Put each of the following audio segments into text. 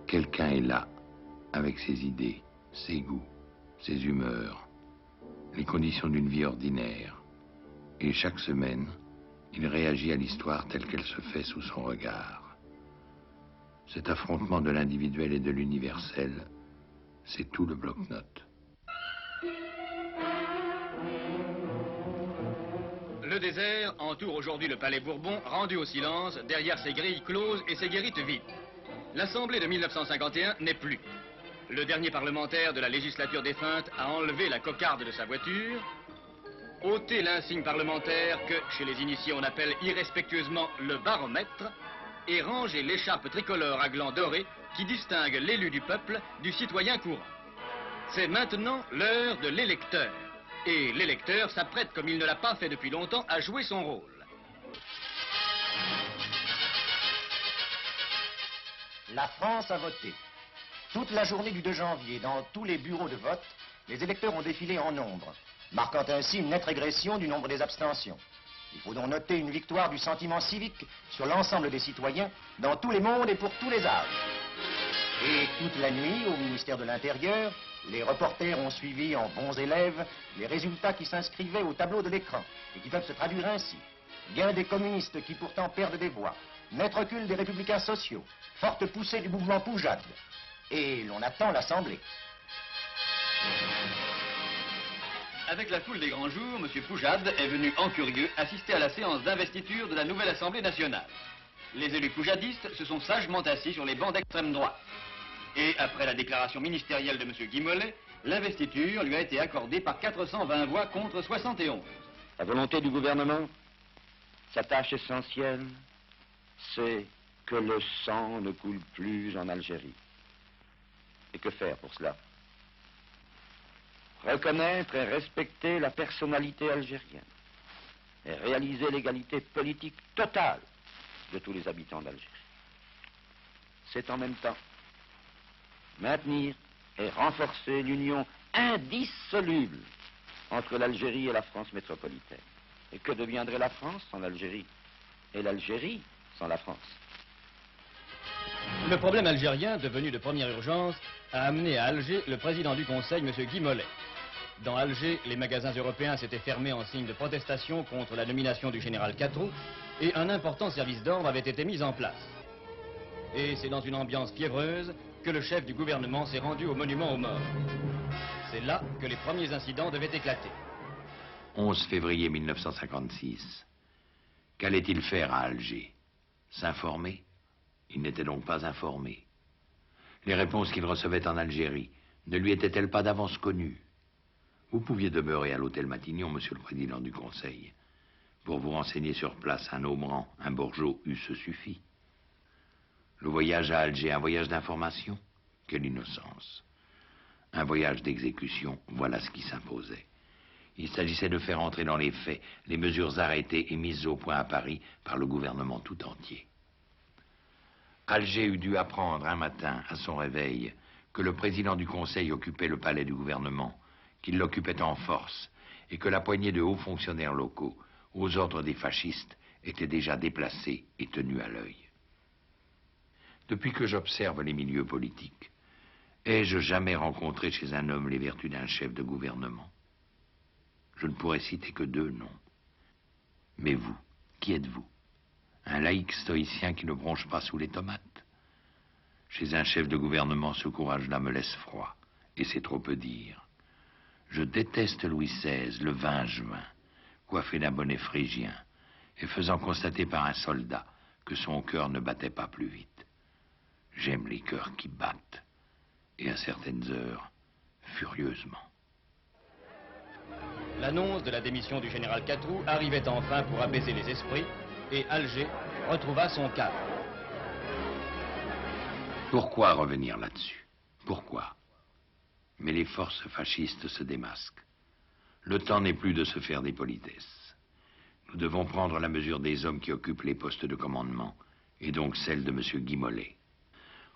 Quelqu'un est là, avec ses idées, ses goûts, ses humeurs, les conditions d'une vie ordinaire. Et chaque semaine, il réagit à l'histoire telle qu'elle se fait sous son regard. Cet affrontement de l'individuel et de l'universel, c'est tout le bloc-notes. Le désert entoure aujourd'hui le palais Bourbon, rendu au silence, derrière ses grilles closes et ses guérites vides. L'Assemblée de 1951 n'est plus. Le dernier parlementaire de la législature défunte a enlevé la cocarde de sa voiture, ôté l'insigne parlementaire que, chez les initiés, on appelle irrespectueusement le baromètre, et rangé l'écharpe tricolore à glands dorés qui distingue l'élu du peuple du citoyen courant. C'est maintenant l'heure de l'électeur. Et l'électeur s'apprête, comme il ne l'a pas fait depuis longtemps, à jouer son rôle. La France a voté. Toute la journée du 2 janvier, dans tous les bureaux de vote, les électeurs ont défilé en nombre, marquant ainsi une nette régression du nombre des abstentions. Il faut donc noter une victoire du sentiment civique sur l'ensemble des citoyens, dans tous les mondes et pour tous les âges. Et toute la nuit, au ministère de l'Intérieur, les reporters ont suivi en bons élèves les résultats qui s'inscrivaient au tableau de l'écran et qui peuvent se traduire ainsi. Gain des communistes qui pourtant perdent des voix, net recul des républicains sociaux, forte poussée du mouvement Poujade. Et l'on attend l'Assemblée. Avec la foule des grands jours, M. Poujade est venu en curieux assister à la séance d'investiture de la nouvelle Assemblée nationale. Les élus poujadistes se sont sagement assis sur les bancs d'extrême droite. Et après la déclaration ministérielle de M. Guy Mollet, l'investiture lui a été accordée par 420 voix contre 71. La volonté du gouvernement, sa tâche essentielle, c'est que le sang ne coule plus en Algérie. Et que faire pour cela? Reconnaître et respecter la personnalité algérienne et réaliser l'égalité politique totale de tous les habitants d'Algérie. C'est en même temps maintenir et renforcer l'union indissoluble entre l'Algérie et la France métropolitaine. Et que deviendrait la France sans l'Algérie? Et l'Algérie sans la France? Le problème algérien, devenu de première urgence, a amené à Alger le président du Conseil, M. Guy Mollet. Dans Alger, les magasins européens s'étaient fermés en signe de protestation contre la nomination du général Catrou et un important service d'ordre avait été mis en place. Et c'est dans une ambiance fiévreuse que le chef du gouvernement s'est rendu au monument aux morts. C'est là que les premiers incidents devaient éclater. 11 février 1956. Qu'allait-il faire à Alger? S'informer? Il n'était donc pas informé. Les réponses qu'il recevait en Algérie ne lui étaient-elles pas d'avance connues? Vous pouviez demeurer à l'hôtel Matignon, monsieur le président du Conseil. Pour vous renseigner sur place, un Aumran, un Borgeot eussent suffi. Le voyage à Alger, un voyage d'information? Quelle innocence! Un voyage d'exécution, voilà ce qui s'imposait. Il s'agissait de faire entrer dans les faits les mesures arrêtées et mises au point à Paris par le gouvernement tout entier. Alger eût dû apprendre un matin, à son réveil, que le président du Conseil occupait le palais du gouvernement, qu'il l'occupait en force, et que la poignée de hauts fonctionnaires locaux, aux ordres des fascistes, était déjà déplacée et tenue à l'œil. Depuis que j'observe les milieux politiques, ai-je jamais rencontré chez un homme les vertus d'un chef de gouvernement? Je ne pourrais citer que 2 noms. Mais vous, qui êtes-vous? Un laïc stoïcien qui ne bronche pas sous les tomates? Chez un chef de gouvernement, ce courage-là me laisse froid, et c'est trop peu dire. Je déteste Louis XVI, le 20 juin, coiffé d'un bonnet phrygien, et faisant constater par un soldat que son cœur ne battait pas plus vite. J'aime les cœurs qui battent, et à certaines heures, furieusement. L'annonce de la démission du général Catrou arrivait enfin pour apaiser les esprits, et Alger retrouva son calme. Pourquoi revenir là-dessus? Pourquoi? Mais les forces fascistes se démasquent. Le temps n'est plus de se faire des politesses. Nous devons prendre la mesure des hommes qui occupent les postes de commandement, et donc celle de M. Guy Mollet.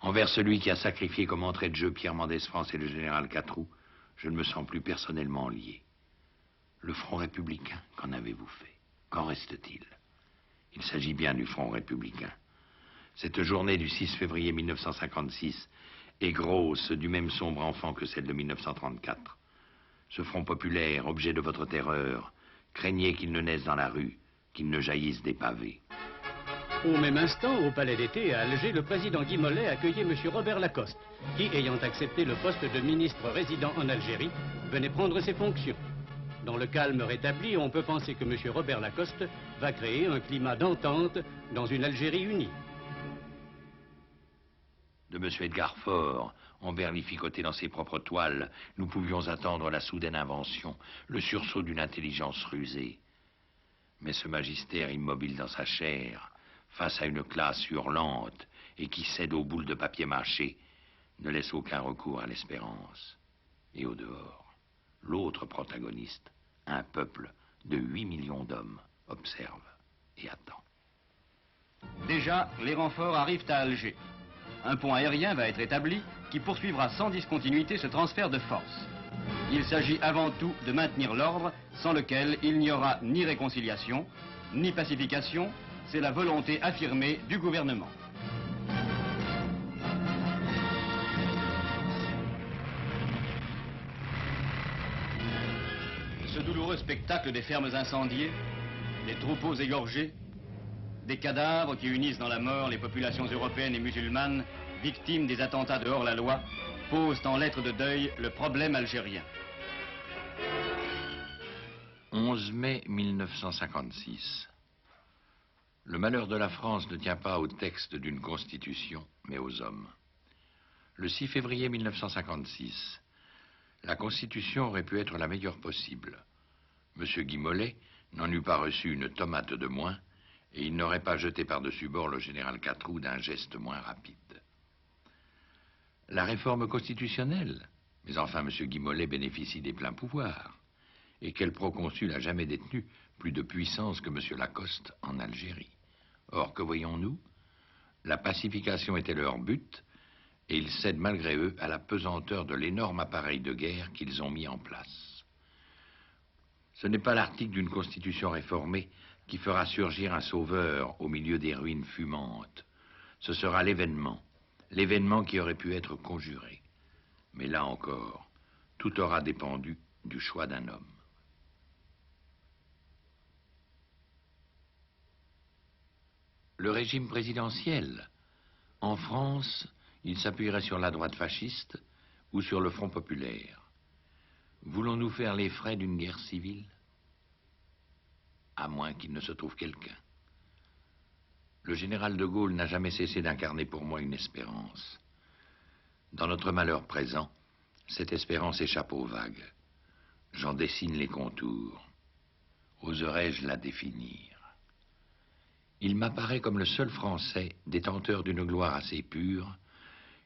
Envers celui qui a sacrifié comme entrée de jeu Pierre Mendès France et le général Catrou, je ne me sens plus personnellement lié. Le Front républicain, qu'en avez-vous fait? Qu'en reste-t-il? Il s'agit bien du Front républicain. Cette journée du 6 février 1956 est grosse du même sombre enfant que celle de 1934. Ce front populaire, objet de votre terreur, craignez qu'il ne naisse dans la rue, qu'il ne jaillisse des pavés. Au même instant, au Palais d'été à Alger, le président Guy Mollet accueillait M. Robert Lacoste, qui, ayant accepté le poste de ministre résident en Algérie, venait prendre ses fonctions. Dans le calme rétabli, on peut penser que M. Robert Lacoste va créer un climat d'entente dans une Algérie unie. De M. Edgar Faure, enverlificoté dans ses propres toiles, nous pouvions attendre la soudaine invention, le sursaut d'une intelligence rusée. Mais ce magistère immobile dans sa chair, face à une classe hurlante et qui cède aux boules de papier mâché, ne laisse aucun recours à l'espérance. Et au dehors, l'autre protagoniste, un peuple de 8 millions d'hommes, observe et attend. Déjà, les renforts arrivent à Alger. Un pont aérien va être établi qui poursuivra sans discontinuité ce transfert de force. Il s'agit avant tout de maintenir l'ordre sans lequel il n'y aura ni réconciliation, ni pacification. C'est la volonté affirmée du gouvernement. Ce douloureux spectacle des fermes incendiées, des troupeaux égorgés, des cadavres qui unissent dans la mort les populations européennes et musulmanes victimes des attentats de hors-la-loi posent en lettres de deuil le problème algérien. 11 mai 1956. Le malheur de la France ne tient pas au texte d'une constitution, mais aux hommes. Le 6 février 1956, la constitution aurait pu être la meilleure possible. M. Guy Mollet n'en eût pas reçu une tomate de moins, et il n'aurait pas jeté par-dessus bord le général Catroux d'un geste moins rapide. La réforme constitutionnelle, mais enfin M. Guy Mollet bénéficie des pleins pouvoirs, et quel proconsul a jamais détenu plus de puissance que M. Lacoste en Algérie. Or, que voyons-nous? La pacification était leur but, et ils cèdent malgré eux à la pesanteur de l'énorme appareil de guerre qu'ils ont mis en place. Ce n'est pas l'article d'une constitution réformée qui fera surgir un sauveur au milieu des ruines fumantes. Ce sera l'événement qui aurait pu être conjuré. Mais là encore, tout aura dépendu du choix d'un homme. Le régime présidentiel, en France, il s'appuierait sur la droite fasciste ou sur le Front populaire. Voulons-nous faire les frais d'une guerre civile? À moins qu'il ne se trouve quelqu'un. Le général de Gaulle n'a jamais cessé d'incarner pour moi une espérance. Dans notre malheur présent, cette espérance échappe aux vagues. J'en dessine les contours. Oserais-je la définir? Il m'apparaît comme le seul Français détenteur d'une gloire assez pure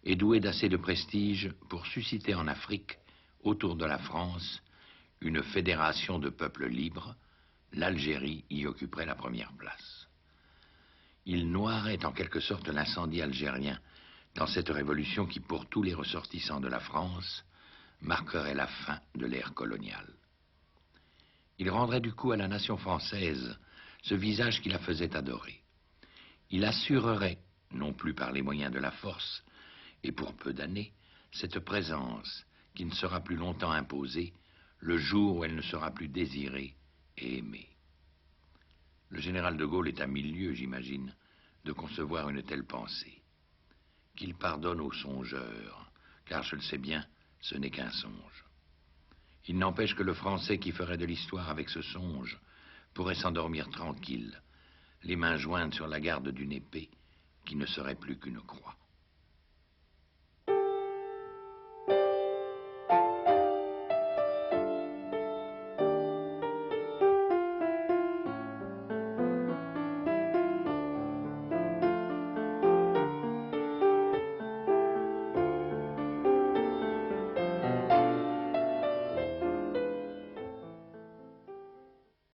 et doué d'assez de prestige pour susciter en Afrique, autour de la France, une fédération de peuples libres. L'Algérie y occuperait la première place. Il noirait en quelque sorte l'incendie algérien dans cette révolution qui, pour tous les ressortissants de la France, marquerait la fin de l'ère coloniale. Il rendrait du coup à la nation française ce visage qui la faisait adorer. Il assurerait, non plus par les moyens de la force, et pour peu d'années, cette présence qui ne sera plus longtemps imposée le jour où elle ne sera plus désirée et aimée. Le général de Gaulle est à 1000 lieues, j'imagine, de concevoir une telle pensée. Qu'il pardonne aux songeurs, car je le sais bien, ce n'est qu'un songe. Il n'empêche que le Français qui ferait de l'histoire avec ce songe pourrait s'endormir tranquille, les mains jointes sur la garde d'une épée qui ne serait plus qu'une croix.